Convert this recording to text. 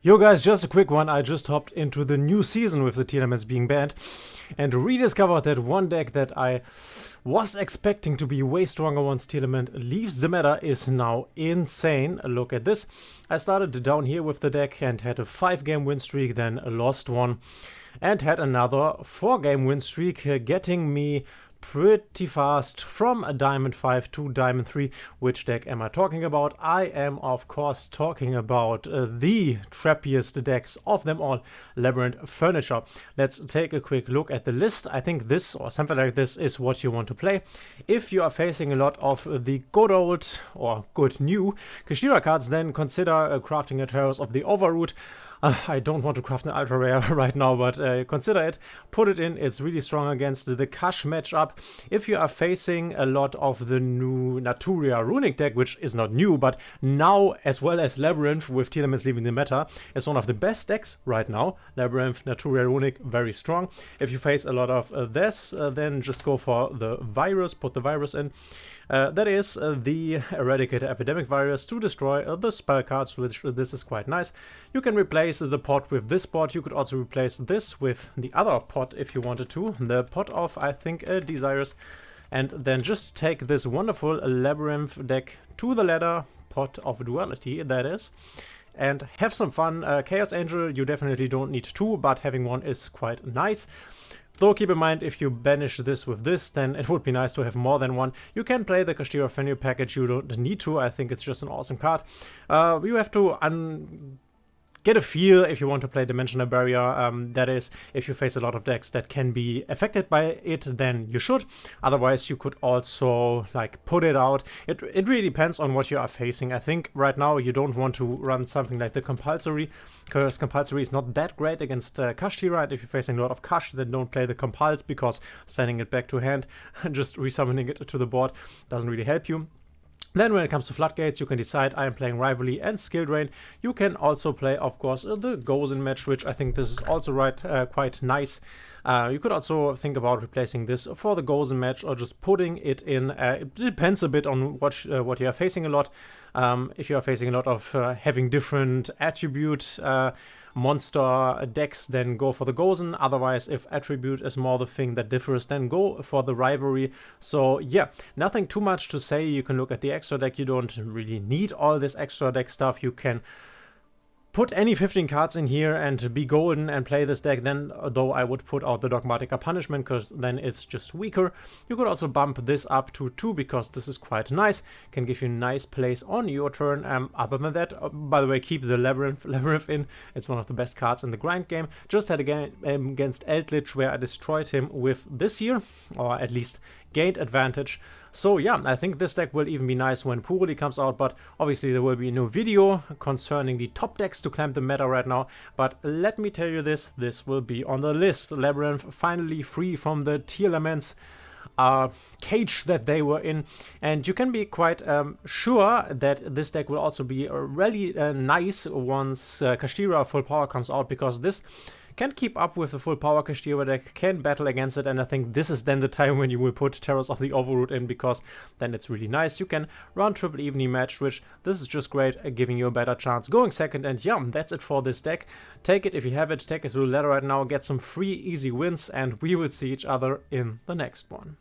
Yo guys, just a quick one. I just hopped into the new season with the tier elements being banned and rediscovered that one deck that I was expecting to be way stronger once tier element leaves the meta is now insane. Look at this. I started down here with the deck and had a 5-game win streak, then lost one and had another 4-game win streak, getting me pretty fast from a Diamond 5 to Diamond 3. Which deck am I talking about? I am of course talking about the trappiest decks of them all, Labyrinth Furniture. Let's take a quick look at the list. I think this or something like this is what you want to play. If you are facing a lot of the good old or good new Kashira cards, then consider crafting a Terrors of the Overroot. I don't want to craft an ultra rare right now, but consider it. Put it in. It's really strong against the Kash matchup. If you are facing a lot of the new Naturia Runic deck, which is not new, but now as well as Labyrinth with tier elements leaving the meta, is one of the best decks right now. Labyrinth, Naturia Runic, very strong. If you face a lot of this, then just go for the virus. Put the virus in. That is the Eradicator Epidemic Virus to destroy the spell cards, which this is quite nice. You can replace the pot with this pot. You could also replace this with the other pot if you wanted to. The pot of, I think, Desires. And then just take this wonderful Labyrinth deck to the ladder, pot of Duality, that is. And have some fun. Chaos Angel, you definitely don't need two, but having one is quite nice. Though keep in mind, if you banish this with this, then it would be nice to have more than one. You can play the Kashira Fenrir package, you don't need to. I think it's just an awesome card. You have to get a feel if you want to play Dimensional Barrier. That is, if you face a lot of decks that can be affected by it, then you should. Otherwise, you could also like put it out. It really depends on what you are facing. I think right now you don't want to run something like the Compulsory, because Compulsory is not that great against Kash Tira. And if you're facing a lot of Kash, then don't play the Compulse, because sending it back to hand and just resummoning it to the board doesn't really help you. Then when it comes to Floodgates, you can decide I am playing Rivalry and Skill Drain. You can also play, of course, the Gozen match, which I think this is also quite nice. You could also think about replacing this for the Gozen match or just putting it in. It depends a bit on what you are facing a lot. If you are facing a lot of having different attribute monster decks, then go for the Gozen. Otherwise, if attribute is more the thing that differs, then go for the Rivalry. So yeah, nothing too much to say. You can look at the extra deck. You don't really need all this extra deck stuff. You can put any 15 cards in here and be golden and play this deck. Then, though, I would put out the Dogmatica Punishment, because then it's just weaker. You could also bump this up to 2, because this is quite nice. Can give you nice plays on your turn. Other than that, by the way, keep the Labyrinth in. It's one of the best cards in the grind game. Just had a game against Eldritch where I destroyed him with this here, or at least gained advantage. So yeah, I think this deck will even be nice when Purely comes out, but obviously there will be no video concerning the top decks to climb the meta right now. But let me tell you this will be on the list. Labyrinth finally free from the tier elements cage that they were in, and you can be quite sure that this deck will also be really nice once Kashtira Full Power comes out, because this can keep up with the full power Kashtira deck, can battle against it, and I think this is then the time when you will put Terrors of the Overroot in, because then it's really nice. You can run triple evening match, which this is just great at giving you a better chance going second, and yeah, that's it for this deck. Take it if you have it, take it to the ladder right now, get some free easy wins, and we will see each other in the next one.